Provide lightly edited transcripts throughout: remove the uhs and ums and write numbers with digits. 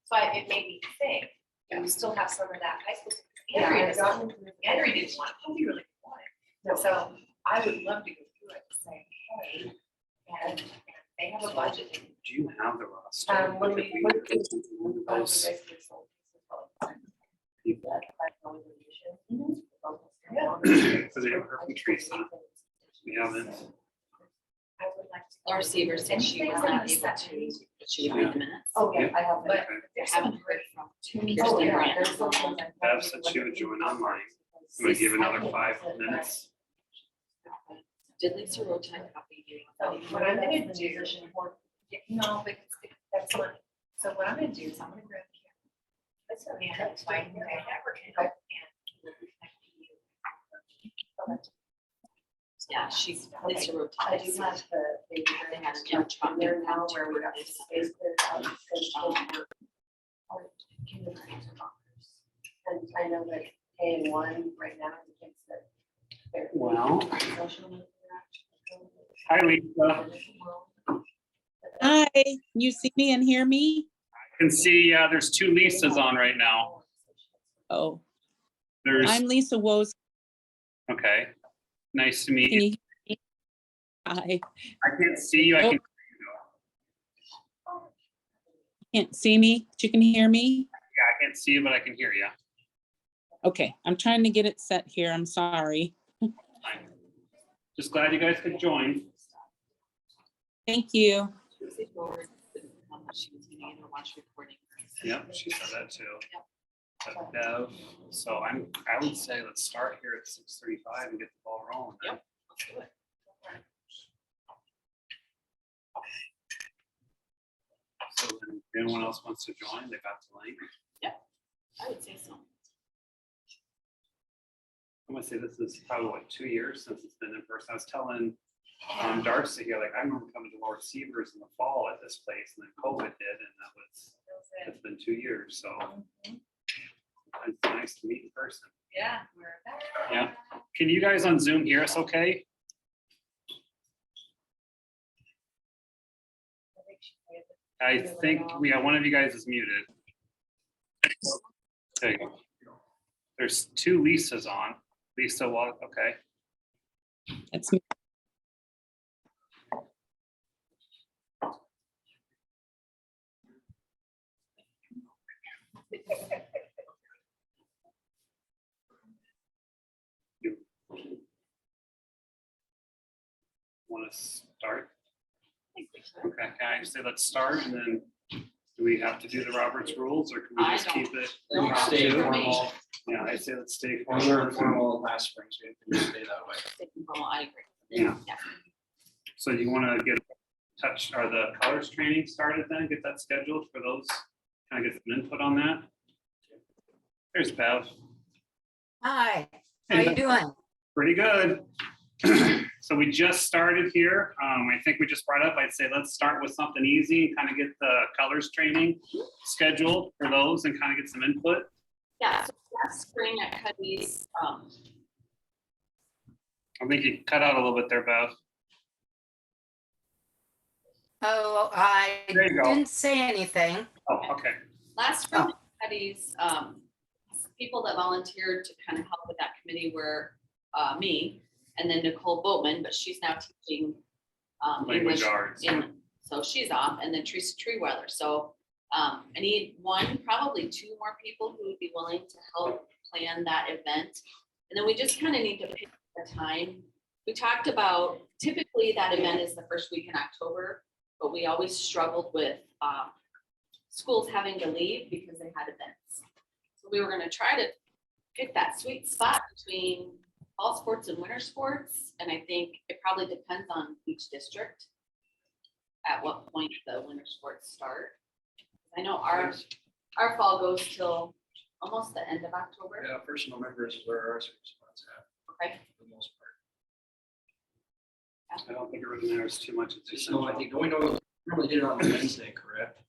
So it made me think, and we still have some of that high school. Andrea didn't want it, we really didn't want it. So I would love to go through it and say, hey, and they have a budget. Do you have the roster? When we Those people. So they have her from Teresa. We haven't. I would like to. Laura Seaver said she was not able to, but she would read the minutes. Oh, yeah, I have, but Okay. there's I haven't some heard from Oh, Kirsten yeah, Grant. there's some things that- Bev said she would join online. I'm gonna give another 5 minutes. Did Lisa Rota copy you? So what I'm gonna do, no, but that's not, so what I'm gonna do is I'm gonna grab the camera. That's not me, that's fine, I never can. Yeah, she's Lisa Rota. I do have the. They had a jump truck There in now town where we got to space there. And I know that K and one right now, the kids that. they're- Well. Social interaction. Hi, Lisa. Hi, you see me and hear me? I can see there's 2 Lisas on right now. Oh, There's, I'm Lisa Woes. okay. Nice to meet Can you. you hear me? Hi, I can't see you. I can. can't see me, but you can hear me? Yeah, I can't see you, but I can hear you. Okay, I'm trying to get it set here. I'm sorry. Fine. Just glad you guys could join. Thank you. She was gonna either watch recording. Yep, she said that too. But Bev, so I would say let's start here at 6:35 and get the ball rolling. then. Yep. Let's do it. So then if anyone else wants to join, they got the link. I would say so. I'm gonna say this is probably what, 2 years since it's been in person. I was telling Darcy here, like I remember coming to Laura Seavers in the fall at this place, and then COVID hit, and it's been 2 years, so it's nice to meet in person. Yeah, we're back. Yeah. Can you guys on Zoom hear us okay? I think one of you guys is muted. There you go. There's 2 Lisas on. Lisa, well, okay. That's me. You want to start? Okay, can I say let's start, and then do we have to do the Roberts rules, or can we I just don't- keep it? Don't have Stay to. formal. Yeah, I say let's stay We formal. learned formal last spring, so we can stay that way. I agree. Yeah. Yeah. So you want to get the colors training started then, get that scheduled for those, kind of get some input on that? There's Bev. Hi, how Hey, you doing? pretty good. So we just started here. I think we just brought up, I'd say let's start with something easy, kind of get the colors training scheduled for those and kind of get some input. Yeah, so last spring at Cuddy's, I think you cut out a little bit there, Bev. Oh, I There you go. didn't say anything. Oh, okay. last spring at Cuddy's, people that volunteered to kind of help with that committee were me and then Nicole Boatman, but she's now teaching Language English arts. so she's off, and then Teresa Treeweather. So I need probably 2 more people who would be willing to help plan that event. And then we just kind of need to pick a time. We talked about, typically that event is the first week in October, but we always struggled with schools having to leave because they had events. So we were gonna try to pick that sweet spot between fall sports and winter sports. And I think it probably depends on each district at what point the winter sports start. I know our fall goes till almost the end of October. Yeah, 1st of November is where our spots at, Okay. for the most part. I don't think it really matters too much. It's just So I think, we normally did it on Wednesday, correct?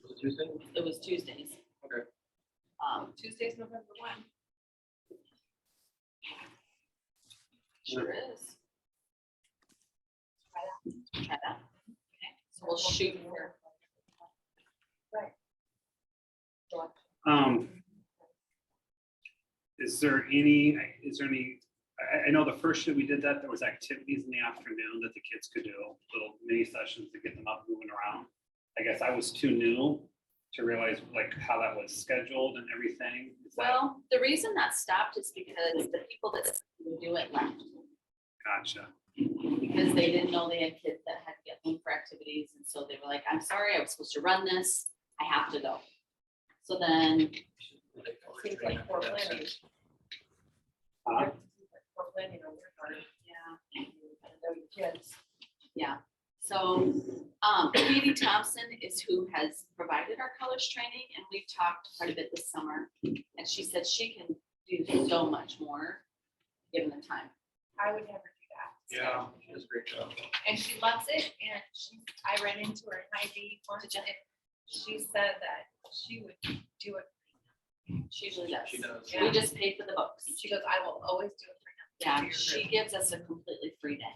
Was it Tuesday? It was Tuesdays. Okay. Tuesday's November 1. Sure is. Try that. Okay, so we'll shoot for. Is there any, I know the first year we did that, there was activities in the afternoon that the kids could do, little mini sessions to get them up moving around. I guess I was too new to realize like how that was scheduled and everything. Is that- Well, the reason that stopped is because the people that would do it left. Gotcha. Because they didn't know they had kids that had to get home for activities, and so they were like, I'm sorry, I was supposed to run this, I have to go. So then, Seems like poor planning. Huh? Poor planning on your part. yeah, I know your kids. so, Katie Thompson is who has provided our colors training, and we've talked quite a bit this summer. And she said she can do so much more, given the time. I would never do that. so. Yeah, she does a great job. And she loves it, and I ran into her in Hy-Vee once, and she said that she would do it. She usually does. She does. We just pay for the books. She goes, I will always do it for him. Yeah, to your she group." gives us a completely free day.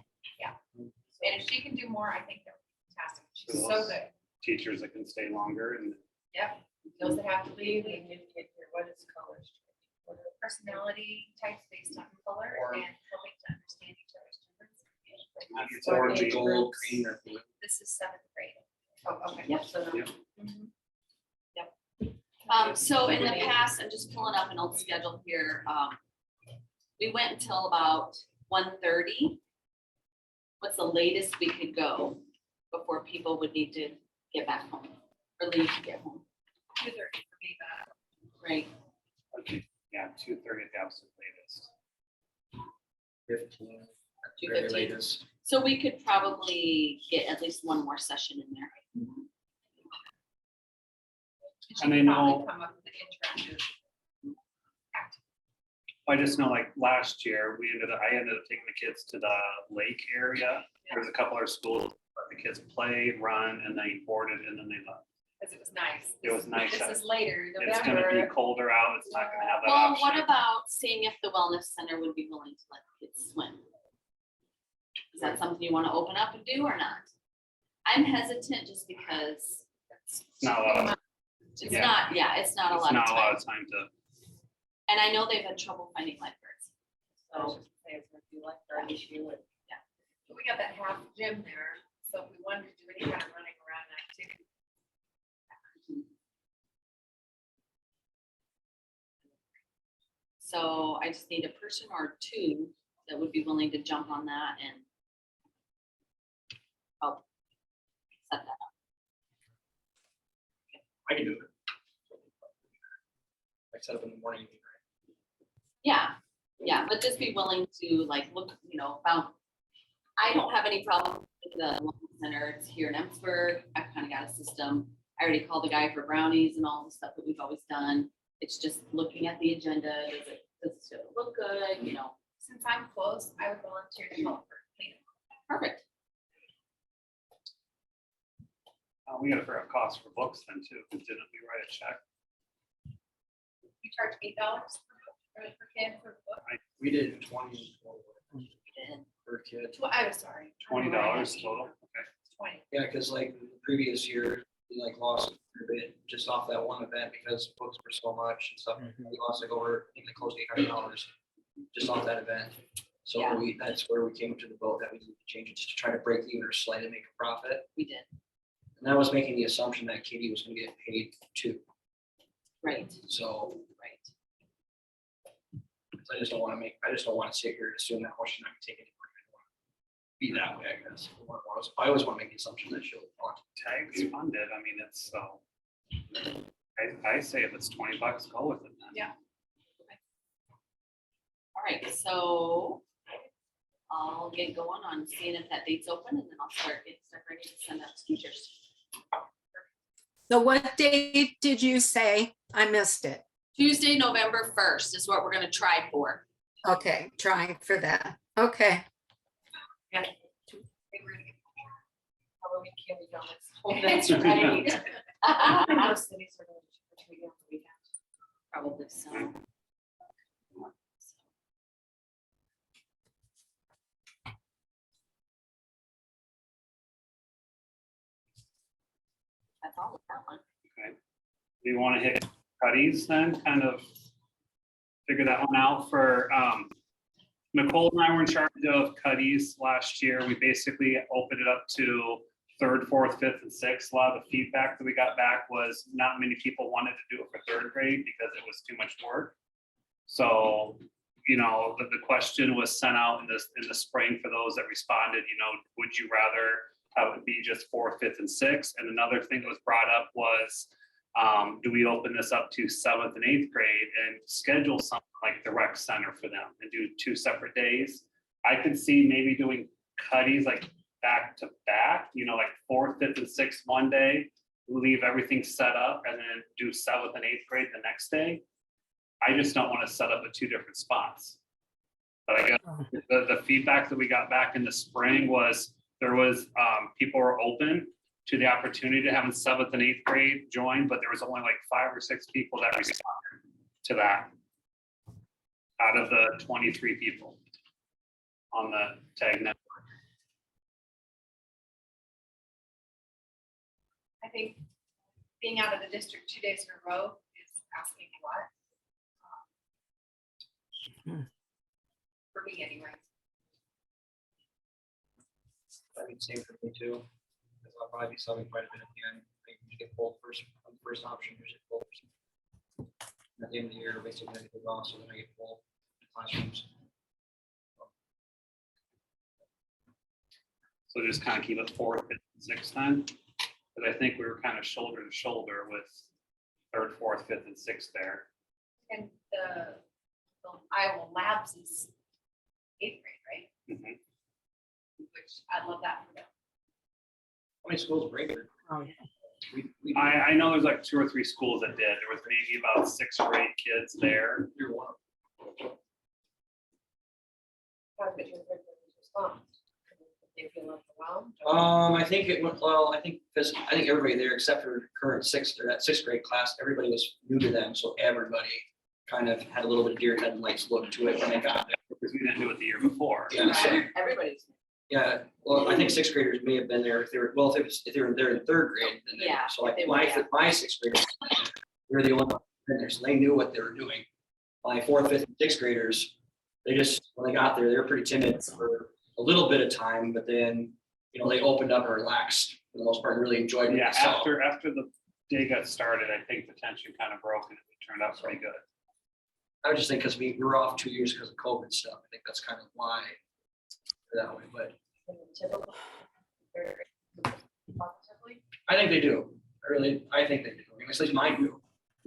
And if she can do more, I think that would be fantastic. She's so good. Teachers that can stay longer and Yep. Those that have to leave, they need to get here. What is colors? What are the personality types based on color Or- and helping to understand each other's differences. it's orange, Age Gold, groups. green, or blue. This is 7th grade. Oh, okay. Yep. So Yep. Mhm. So in the past, I'm just pulling up an old schedule here. We went until about 1:30. What's the latest we could go before people would need to get back home or leave to get home? 2:30 for me, but Right, okay, yeah, 2:30 at the absolute latest. 15. At the very 2:15. latest. so we could probably get at least one more session in there. she And I can probably know- come up with an interactive. I just know like last year, I ended up taking the kids to the lake area. There's a couple of schools, let the kids play, run, and they boarded and then they left. Because it was nice. It was nice. This is later, It's gonna be November. colder out, it's not gonna have that Well, option. what about seeing if the wellness center would be willing to let the kids swim? Is that something you want to open up and do or not? I'm hesitant just because It's not a lot of, it's Yeah. not, it's not a it's lot of not a lot time. of time to, And I know they've had trouble finding lifeguards. I was So, just gonna say, it's gonna be like our issue with, yeah. But we got that half gym there, so if we wanted to do any kind of running around activity. so I just need a person or two that would be willing to jump on that and help set that up. I can do it. Like set up in the morning. Yeah, but just be willing to like look, found. I don't have any problem with the wellness center. It's here in Emmitsburg. I've kind of got a system. I already called the guy for brownies and all the stuff that we've always done. It's just looking at the agenda. Does it look good? Since I'm close, I would volunteer to help her clean it. Perfect. we gotta figure out costs for books then too, 'cause didn't we write a check? We charge $8 per kid for the book. We did 20 And per kid. I was sorry. $20 total, okay. 20. Yeah, because like the previous year, we like lost a bit just off that one event because books were so much and stuff. We lost like over, I think like close to $800 just off that event. So Yeah. that's where we came to the vote that we need to change it just to try to break even or slightly make a profit. we did. And that was making the assumption that Katie was gonna get paid too. Right, So right. I just don't wanna sit here and assume that she's not gonna take any money. I don't wanna be that way, I guess. I always wanna make the assumption that she'll want. Tags funded, I mean, it's so. I say if it's $20, go with it then. Yeah. All right, so I'll get going on seeing if that date's open and then I'll start ready to send out to teachers. So what date did you say? I missed it. Tuesday, November 1st is what we're gonna try for. Okay, trying for that. Okay. Halloween candy donuts. Oh, that's right. Most cities are going to trick or treat on the weekend. Probably so. That's all with that one. Okay. Do you want to hit Cuddy's then, kind of figure that one out for, Nicole and I were in charge of Cuddy's last year. We basically opened it up to third, fourth, fifth, and sixth. A lot of the feedback that we got back was not many people wanted to do it for third grade because it was too much work. So, you know, the question was sent out in the spring for those that responded, you know, would you rather have it be just fourth, fifth, and sixth? And another thing that was brought up was, do we open this up to seventh and eighth grade and schedule something like the rec center for them and do 2 separate days? I could see maybe doing Cuddy's like back to back, you know, like fourth, fifth, and sixth one day, leave everything set up, and then do seventh and eighth grade the next day. I just don't want to set up at 2 different spots. But I guess the feedback that we got back in the spring was there was, people were open to the opportunity to having seventh and eighth grade join, but there was only like 5 or 6 people that responded to that out of the 23 people on the tag network. I think being out of the district 2 days in a row is asking a lot. For me anyway. I mean, same for me too. Because I'll probably be subbing quite a bit at the end. I usually get full first, on the first option, usually full. At the end of the year, basically I get off, so then I get full classrooms. So just kind of keep it fourth, fifth, and sixth then. But I think we were kind of shoulder to shoulder with third, fourth, fifth, and sixth there. And the Iowa Labs is 8th grade, right? Mhm. Which I love that for them. How many schools break it? Oh, yeah. We I know there's like 2 or 3 schools that did. There was maybe about 6 or 8 kids there. You're one. How did your third graders respond? Did they feel overwhelmed? I think it went well. I think because I think everybody there, except for current sixth or that 6th grade class, everybody was new to them. So everybody kind of had a little bit of deer headlights look to it when they got there. Because we didn't do it the year before. Yeah, so, Everybody's, yeah. Well, I think 6th graders may have been there if they were, well, if they were there in 3rd grade, then they, Yeah, so like if they were, yeah. my 6th graders, they were the only ones in there, so they knew what they were doing. My 4th, 5th, and 6th graders, they just, when they got there, they were pretty timid for a little bit of time, but then, you know, they opened up and relaxed for the most part and really enjoyed what Yeah, they saw. after the day got started, I think the tension kind of broke and it turned out pretty good. I would just think because we were off 2 years because of COVID stuff. I think that's kind of why they're that way, but Typical. Positively. I think they do. I think they do. I mean, at least mine do.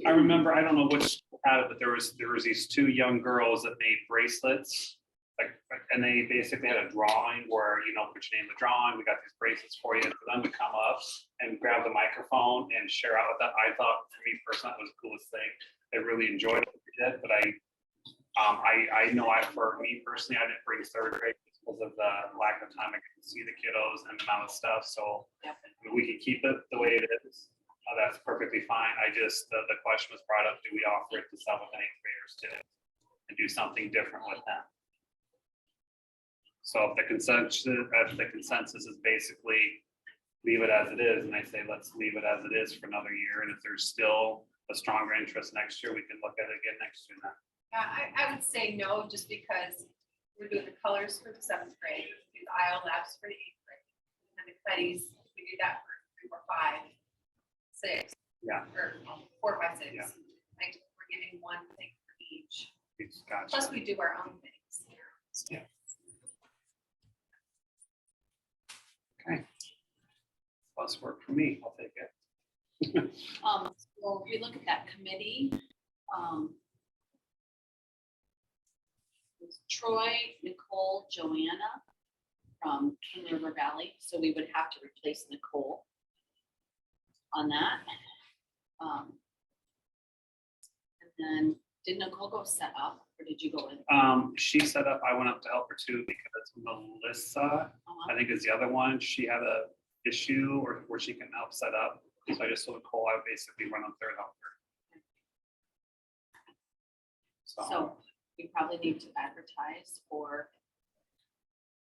I remember, I don't know which school had it, but there was these 2 young girls that made bracelets. Like, and they basically had a drawing where, you know, put your name in the drawing, we got these bracelets for you, and for them to come up and grab the microphone and share out with that, I thought, for me personally, that was the coolest thing. They really enjoyed what we did, but I know for me personally, I didn't bring 3rd grade because of the lack of time I could see the kiddos and the amount of stuff, so Yep. we could keep it the way it is. That's perfectly fine. I just, the question was brought up, do we offer it to 7th and 8th graders too? And do something different with them? So if the consensus is basically leave it as it is, and I say, let's leave it as it is for another year, and if there's still a stronger interest next year, we can look at it again next year then. I would say no, just because we're doing the colors for the 7th grade, we do the IO labs for the 8th grade. And the Cuddies, we do that for 3, 4, 5, 6. Yeah. Or 4, 5, 6. Yeah. Like, we're giving one thing for each. Gotcha. Plus, we do our own things. Yeah. Okay. Plus work for me, I'll take it. so if we look at that committee, it's Troy, Nicole, Joanna from King River Valley, so we would have to replace Nicole on that. And then, did Nicole go set up, or did you go in? She set up, I went up to help her too, because Melissa, I think is the other one, she had a issue or where she can help set up. So I just told Nicole I would basically run up there and help her. So we probably need to advertise for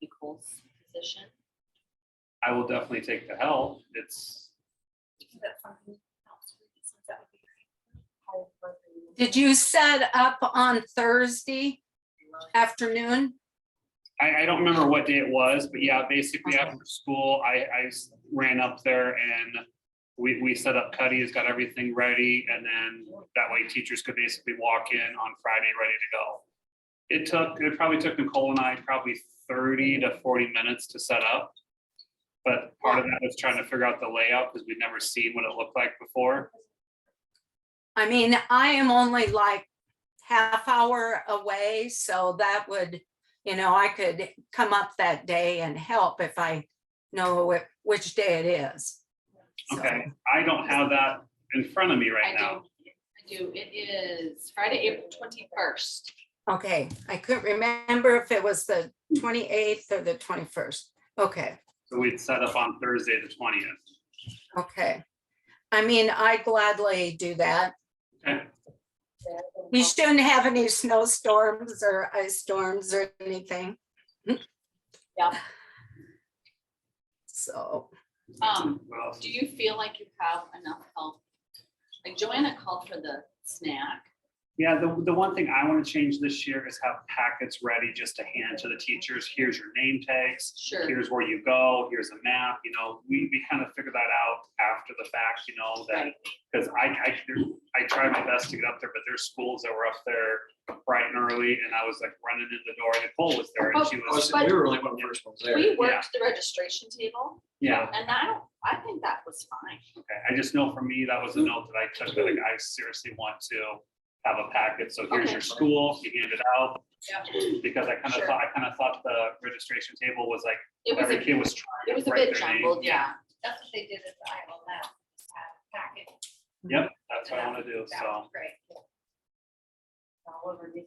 Nicole's position. I will definitely take the help. It's, Isn't that something else? That would be great. Did you set up on Thursday afternoon? I don't remember what day it was, but yeah, basically after school, I ran up there and we set up Cuddy's, got everything ready, and then that way teachers could basically walk in on Friday ready to go. It probably took Nicole and I probably 30 to 40 minutes to set up. But part of that was trying to figure out the layout because we'd never seen what it looked like before. I mean, I am only like half hour away, so that would, I could come up that day and help if I know which day it is. So, Okay, I don't have that in front of me right now. I do. It is Friday, April 21st. okay, I couldn't remember if it was the 28th or the 21st. Okay, So we'd set up on Thursday, the 20th. okay. I mean, I gladly do that. Okay, We shouldn't have any snowstorms or ice storms or anything. Yeah. So, what else? Do you feel like you have enough help? Like Joanna called for the snack. Yeah, the one thing I want to change this year is have packets ready just to hand to the teachers. Here's your name tags. Sure. Here's where you go. Here's a map. We kind of figured that out after the fact, that because I tried my best to get up there, but there's schools that were up there bright and early, and I was like running in the door. Nicole was there, and she was. We were like one of the first ones there. We worked the registration table, Yeah. and I think that was fine. Okay. I just know for me that was a note that I took. That like, I seriously want to have a packet. So here's Okay. your school. You hand it out. Yeah. Because I kind of Sure. thought the registration table was like It was every a, kid was trying it to was a write bit their name. jumbled, yeah. That's what they did at the Iowa Lab, just had a packet. Yep, that's what I want to do. That So was great. All over these.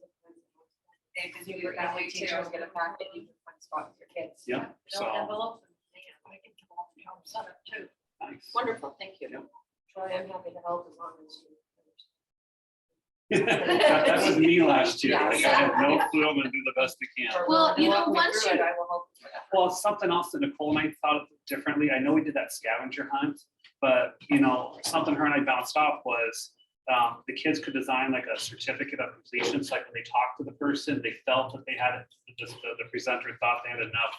Because you were, that way teachers get a packet, you can find spot with your kids. Yeah, so- Envelopes, I can come off and help set up too. nice. Wonderful, thank you. Yep. Troy, I'm happy to help as long as you. That was me last year. Yeah. Like, I have no clue. I'm gonna do the best I can. Well, you know, Walk me once through it, you- I will help. Well, something else that Nicole and I thought of differently. I know we did that scavenger hunt, but something her and I bounced off was the kids could design like a certificate of completion. So like when they talked to the person, they felt that they had, the presenter thought they had enough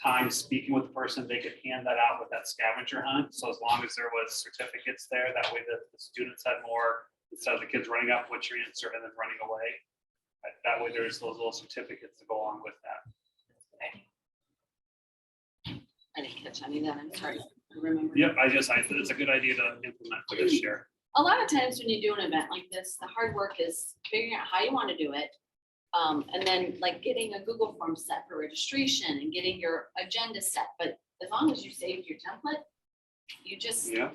time speaking with the person, they could hand that out with that scavenger hunt. So as long as there was certificates there, that way the students had more, instead of the kids running up, what's your answer, and then running away. That way there's those little certificates to go along with that. I didn't catch any of that, I'm sorry. I remember. Yep, it's a good idea to implement for this year. A lot of times when you do an event like this, the hard work is figuring out how you want to do it. And then like getting a Google form set for registration and getting your agenda set. But as long as you saved your template, you just Yeah,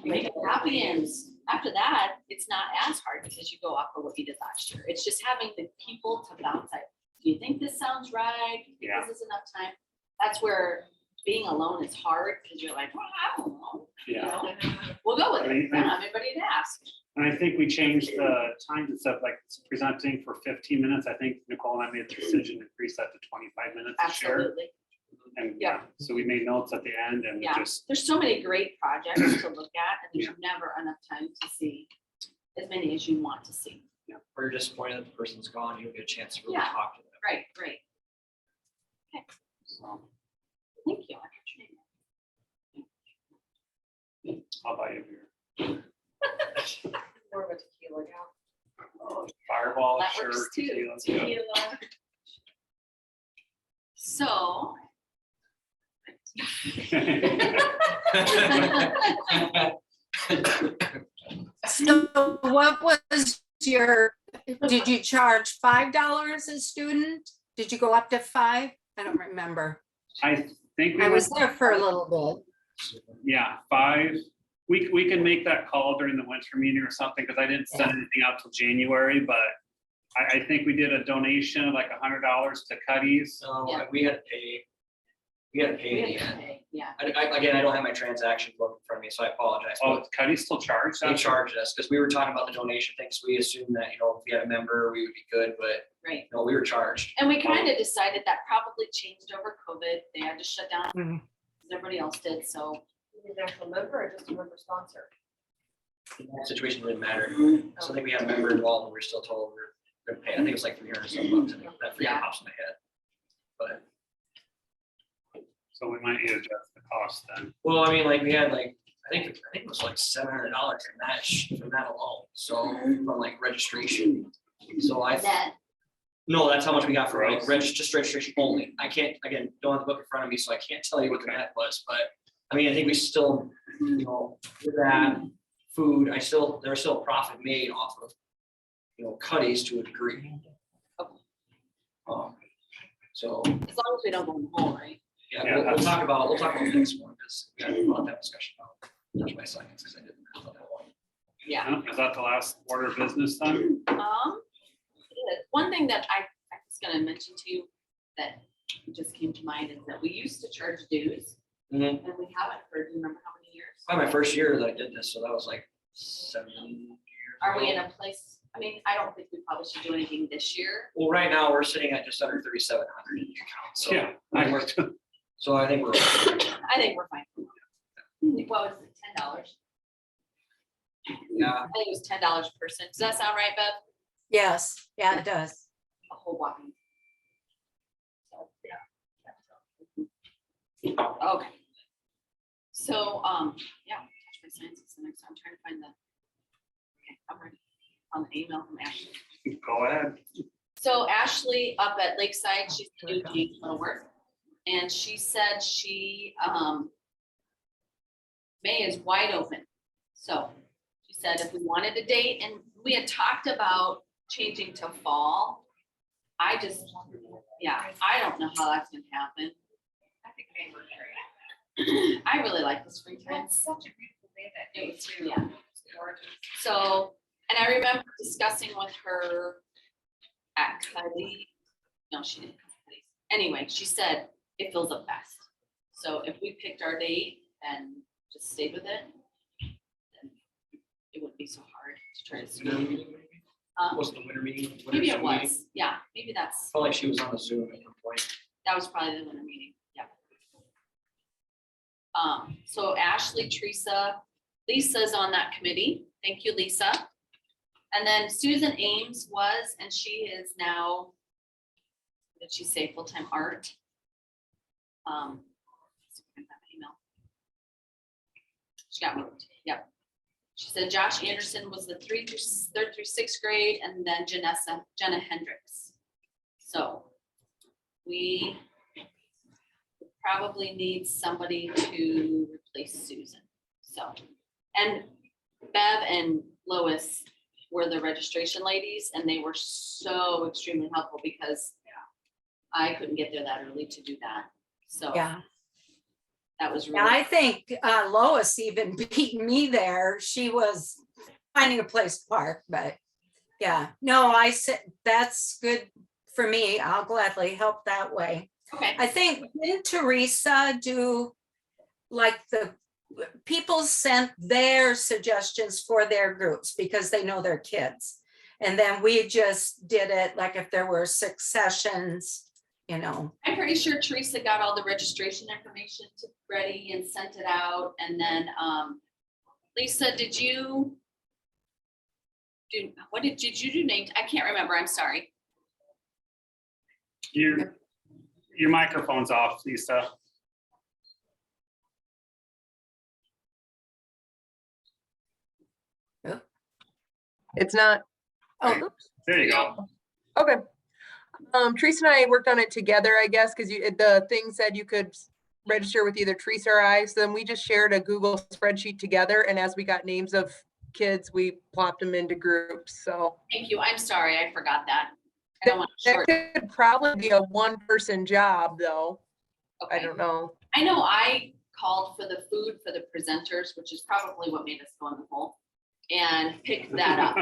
make a copy, and after that, it's not as hard because you go off of what you did last year. It's just having the people to bounce out. Do you think this sounds right? Do you think this is enough time? That's where being alone is hard because you're like, well, I don't know. yeah. We'll go with I it. mean, I don't have anybody to ask. And I think we changed the times and stuff, like presenting for 15 minutes. I think Nicole and I made the decision to increase that to 25 minutes to share. Absolutely. And Yeah. so we made notes at the end and Yeah. just, There's so many great projects to look at, and there's never enough time to see as many as you want to see. Or you're disappointed that the person's gone, you don't get a chance to really Yeah. talk to them. Right, great. so Thank you. I appreciate it. I'll buy you a beer. More of a tequila gal. Fireball, That sure. works too. tequila, yeah. Tequila. So. so what was did you charge $5 a student? Did you go up to 5? I don't remember. I think I we was went, there for a little yeah, 5. We can make that call during the winter meeting or something, because I didn't send anything out till January, but I think we did a donation of like $100 to Cuddy's. So Yeah. we had to We haven't We paid have it to yet. pay, yeah. Again, I don't have my transaction book in front of me, so I apologize. Oh, But Cuddy still charged? they charged us because we were talking about the donation things. We assumed that, if we had a member, we would be good, but Right. no, we were charged. And we kind of decided that probably changed over COVID. They had to shut down, Mhm. as everybody else did, so. Is it an actual member or just a member sponsor? In that situation didn't matter. So I think we had a member involved and we were still told we were gonna pay. I think it was like $300 some bucks. I think that figure Yeah. pops in my head. But, So we might need to adjust the cost then. well, I mean, like we had like, I think it was like $700 from that alone. So from like registration. So no, that's how much we got for like just registration only. I can't, again, don't have the book in front of me, so I can't tell you what the net was, but I mean, I think we still, with that food, there was still a profit made off of, Cuddy's to a degree. So, As long as we don't go in the hole, right? yeah, Yeah, we'll talk about the next one, because we gotta have that discussion about, touch my seconds, because I didn't have that one. Yeah. Is that the last order of business then? One thing that I was gonna mention to you that just came to mind is that we used to charge dues. Mhm. And we haven't for, do you remember how many years? Probably my first year that I did this, so that was like 7 years. Are we in ago. a place, I mean, I don't think we probably should do anything this year. Well, right now, we're sitting at just under 3,700 in the account, so. Yeah. I worked. So I think we're. I think we're fine. What was it, $10? Yeah, I think it was $10 per person. Does that sound right, Bev? Yes, yeah, it does. A whole whopping. So, yeah. Okay. So, yeah, touch my science is the next, I'm trying to find the. Okay, I'm ready. On the email from Ashley. Go ahead. So Ashley up at Lakeside, she's doing little work. And she said May is wide open. So she said if we wanted a date, and we had talked about changing to fall. I don't know how that's gonna happen. I think May we're there. I really like the springtime. It's such a beautiful day that day It's- too. yeah. It's gorgeous. So, and I remember discussing with her at Cuddy. No, she didn't. come to Cuddy's. Anyway, she said it fills up fast. So if we picked our date and just stayed with it, then it wouldn't be so hard to try to squeeze. was the winter meeting? winter Maybe it Zoom meeting? was, yeah, maybe that's, Felt like she was on the Zoom at one point. that was probably the winter meeting, yeah. So Ashley, Teresa, Lisa's on that committee. Thank you, Lisa. And then Susan Ames was, and she is now, what did she say, full-time art? Email. She got moved, yep. She said Josh Anderson was the third through sixth grade, and then Jenna Hendricks. So we probably need somebody to replace Susan. So, and Bev and Lois were the registration ladies, and they were so extremely helpful because I couldn't get there that early to do that. So Yeah. that was Yeah, really, I think Lois even beat me there. She was finding a place to park, but yeah, no, I said, that's good for me. I'll gladly help that way. okay. I think, didn't Teresa do like people sent their suggestions for their groups because they know their kids. And then we just did it like if there were 6 sessions, I'm pretty sure Teresa got all the registration information ready and sent it out. And then, Lisa, did you do names? I can't remember. I'm sorry. Your microphone's off, Lisa. It's not. oh, There you go. Okay. Teresa and I worked on it together, I guess, because the thing said you could register with either Teresa or I. So then we just shared a Google spreadsheet together. And as we got names of kids, we plopped them into groups. So Thank you. I'm sorry. I forgot that. I don't want to that short. could probably be a 1-person job, though. I Okay. don't know. I know I called for the food for the presenters, which is probably what made us go in the hole, and picked that up.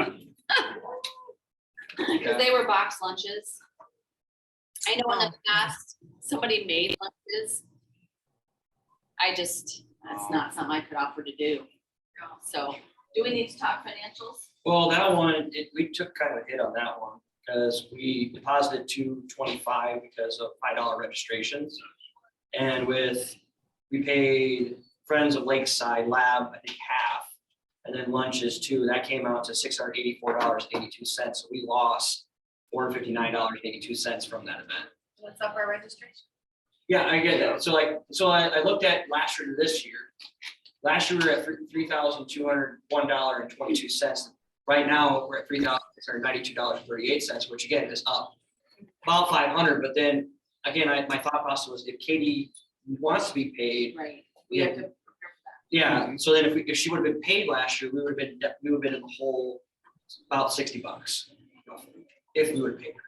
Because they were box lunches. I know in the past, somebody made lunches that's not something I could offer to do. So do we need to talk financials? Well, that one, we took kind of a hit on that one because we deposited $225 because of $5 registrations. And we paid Friends of Lakeside Lab, I think half, and then lunches too. That came out to $684.82. So we lost $459.82 from that event. What's up our registration? Yeah, I get that. So I looked at last year to this year. Last year we were at $3,201.22. Right now we're at $3,692.38, which again is up about 500. But then again, my thought process was if Katie wants to be paid, Right, we have to prepare for that. yeah. So then if she would have been paid last year, we would have been in the hole about $60 if we would have paid her.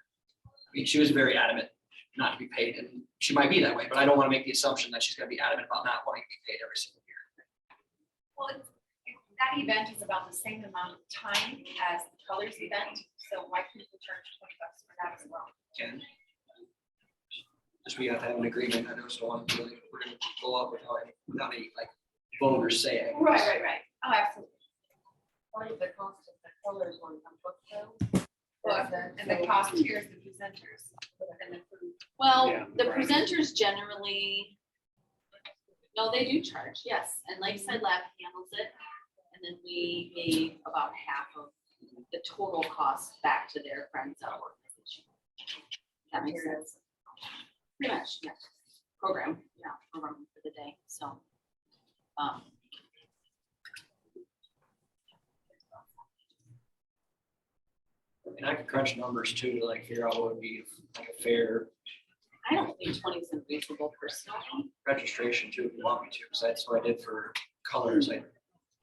I mean, she was very adamant not to be paid, and she might be that way, but I don't want to make the assumption that she's going to be adamant about not wanting to be paid every single year. Well, that event is about the same amount of time as the colors event, so why couldn't we charge $20 for that as well? And just we have to have an agreement. I just don't want to really, we're going to go up without any like voters saying. Right. Oh, absolutely. Part of the cost of the colors one, book though. And the cost here is the presenters and the food. Well, Yeah, the right. presenters generally, no, they do charge, yes, and Lakeside Lab handles it. And then we gave about half of the total cost back to their friends at organization. That makes sense. Pretty much, yeah. Program for the day, so. And I could crunch numbers too to like figure out what would be like a fair I don't think 20 is unreasonable personally. registration too, if you want me to, because that's what I did for colors. I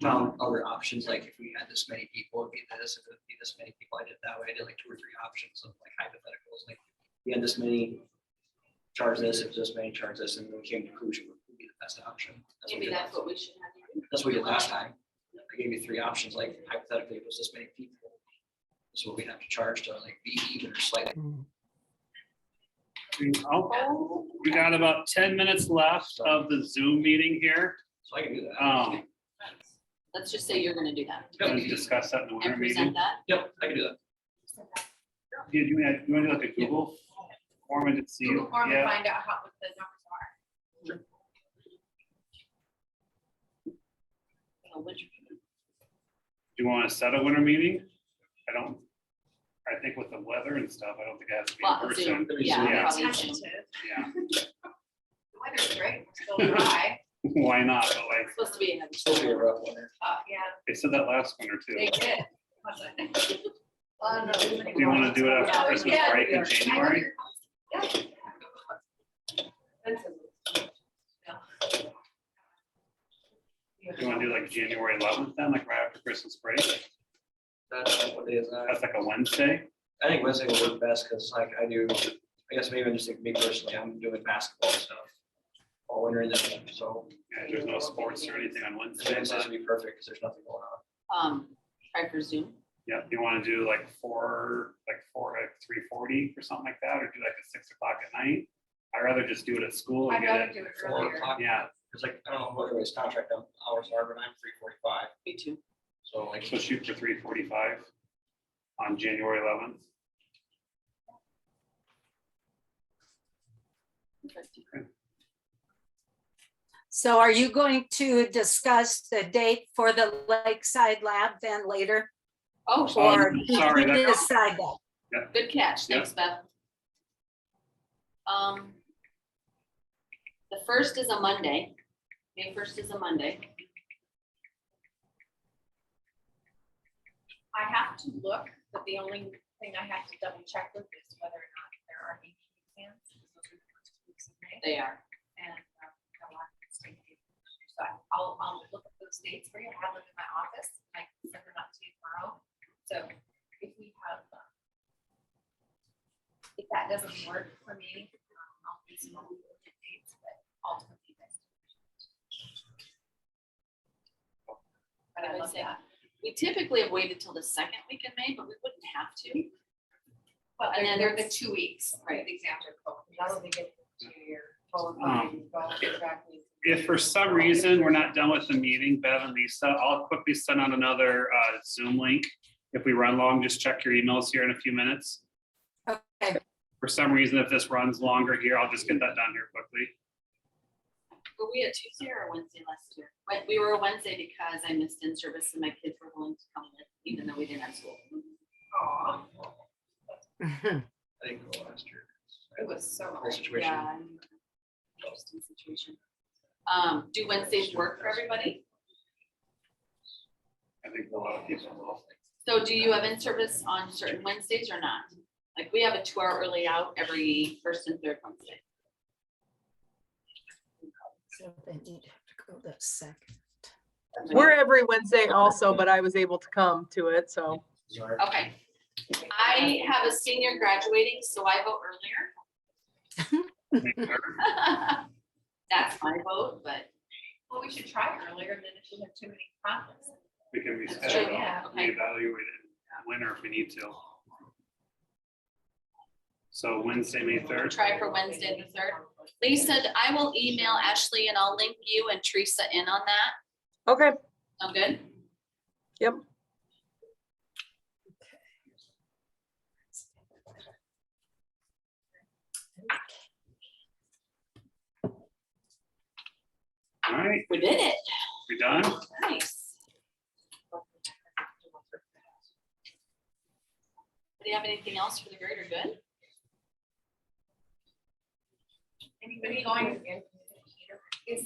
found other options, like if we had this many people, it'd be this, if it'd be this many people, I did that way. I did like 2 or 3 options of like hypotheticals, like we had this many, charge this, if this many, charge this, and then we came to conclusion would be the best option. Maybe that's what we should have. to do. That's what we did last time. I gave you 3 options, like hypothetically, if it was this many people, this is what we'd have to charge to like be even or slightly. Oh, we got about 10 minutes left of the Zoom meeting here. So I can do that. Let's just say you're gonna do that And discuss that in the winter and meeting. present that. Yep, I can do that. Do you want to do like a Google form and see? Google form and Yeah, find out what the numbers are. So which- do you want to set a winter meeting? I think with the weather and stuff, I don't think it has to be in Well, Zoom, person. yeah, Yeah. probably Zoom. Tentative. Yeah, The weather's great, we're still dry. why not? But like, It's supposed to be a heavy Supposed to be a storm. rough winter. Yeah, they said that last winter too. they did. Do you want to do it after Christmas break in January? Do you want to do like January 11th then, like right after Christmas break? That's what day is that? That's like a Wednesday. I think Wednesday will work best because like I guess maybe I'm just thinking me personally, I'm doing basketball stuff all winter and then, so Yeah, there's no sports or anything on Wednesday. Wednesdays but- would be perfect because there's nothing going on. Try for Zoom. Yeah, you want to do like 4 to 3:40 or something like that, or do like at 6 o'clock at night? I'd rather just do it at school and I'd get rather it. do it 4 earlier. o'clock. Yeah, It's like, I don't know what everybody's contract hours are, but I'm 3:45. Me too. So like, so shoot for 3:45 on January 11th. So are you going to discuss the date for the Lakeside Lab then later? Oh, Or sorry, did you that- decide that? good catch. Thanks, Beth. The 1st is a Monday. May 1st is a Monday. I have to look, but the only thing I have to double check with is whether or not there are any exams. Those are the first 2 weeks of May. They are. And I want to stay here. So I'll look at those dates for you. I have them in my office. I can send them out to you tomorrow. So if we have, if that doesn't work for me, I'll do some alternate dates, but ultimately that's. But I love that. We typically have waited till the 2nd week in May, but we wouldn't have to. Well, And then they're the it's- 2 weeks. Right. The exams are cool. That'll be good to your phone. Um, if for some reason we're not done with the meeting, Bev and Lisa, I'll quickly send out another Zoom link. If we run long, just check your emails here in a few minutes. Okay. For some reason, if this runs longer here, I'll just get that done here quickly. Were we a Tuesday or a Wednesday last year? We were a Wednesday because I missed in service and my kids were willing to come with, even though we didn't have school. Aw, Mhm. I didn't go last year. it was so Whole great. situation. Yeah. Interesting situation. Do Wednesdays work for everybody? I think a lot of people will. So do you have in-service on certain Wednesdays or not? Like we have a 2-hour early out every first and third Wednesday. So then you'd have to go the second. We're every Wednesday also, but I was able to come to it, so. Sorry. Okay. I have a senior graduating, so I vote earlier. That's my vote, but Well, we should try earlier than if we have too many conflicts. We can That's true, reschedule, yeah. reevaluate it winter if we need to. So Wednesday, May 3rd. try for Wednesday the 3rd. Lisa, I will email Ashley and I'll link you and Teresa in on that. Okay, Sound good? yep. All right, We did it. we done? Nice. Do you have anything else for the greater good? Anybody going, is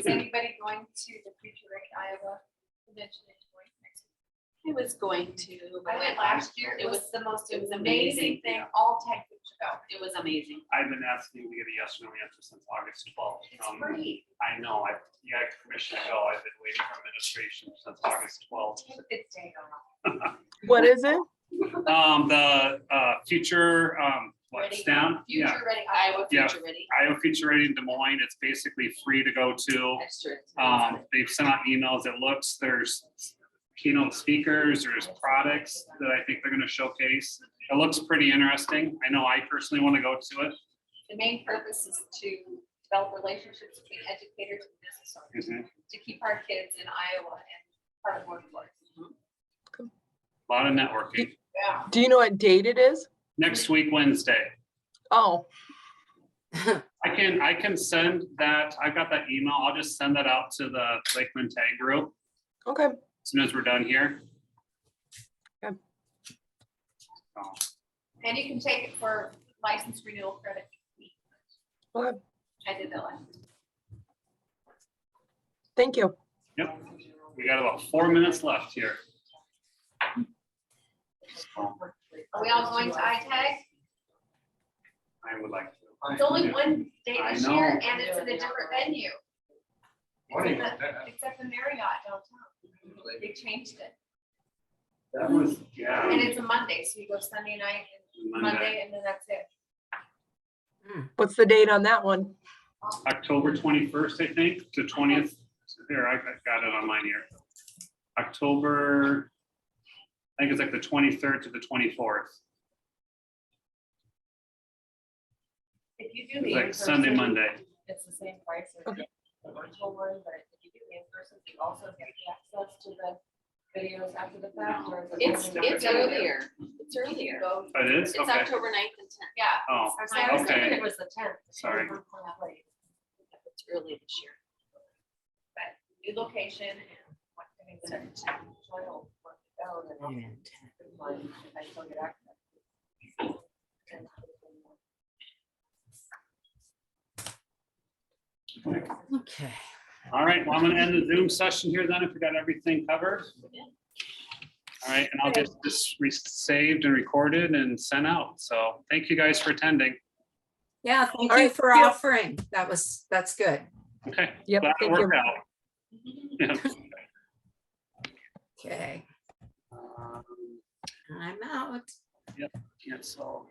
anybody going to the Future Ready Iowa convention in Detroit next week? I was going to. I went last year. It was the most it was amazing amazing. thing. All tech groups go. It was amazing. I've been asking to get a yes or no answer since August 12th. It's free. I know, you got permission to go. I've been waiting for administration since August 12th. Take this day off. What is it? The future, Ready. STEM? Yeah, Future Ready Iowa Yeah. Future Ready. Iowa Future Ready in Des Moines. It's basically free to go to. Extra. They've sent out emails. It looks, there's keynote speakers, there's products that I think they're gonna showcase. It looks pretty interesting. I know I personally want to go to it. The main purpose is to develop relationships between educators and business owners, Mhm. to keep our kids in Iowa and part of workforce. A lot of networking. Yeah. Do you know what date it is? Next week, Wednesday. Oh, I can send that. I got that email. I'll just send that out to the Lakeland TAG group okay. as soon as we're done here. Okay. So, And you can take it for license renewal credit. Okay. I did that last. Thank you. Yep, we got about 4 minutes left here. So, Are we all going to iTag? I would like to. It's only one day I this know. year and it's in a different venue. It's at the Marriott downtown. They changed it. That was, yeah. And it's a Monday, so you go Sunday night and Monday and then that's it. What's the date on that one? October 21st, I think, to 20th. Here, I got it on mine here. October, I think it's like the 23rd to the 24th. If you do It's the like Sunday, in-person, Monday. it's the same price as Okay. the virtual one, but if you do the in-person, you also get the access to the videos after the fact or. is it It's only- earlier. It's earlier. Go- Oh, it is? It's Okay. October 9th and 10th. Yeah. Oh, I was thinking okay. it was the 10th. Sorry. It's early this year. But new location and what things that Joel wants to go, then I'll find if I still get access. Okay. All right, well, I'm gonna end the Zoom session here then if we got everything covered. All right, and I'll get this saved and recorded and sent out. So thank you guys for attending. Yeah, thank All you right, for yeah. offering. That's good. Okay. Yep, Glad it thank you. worked out. Yeah. Okay, Um, I'm out. Yeah, so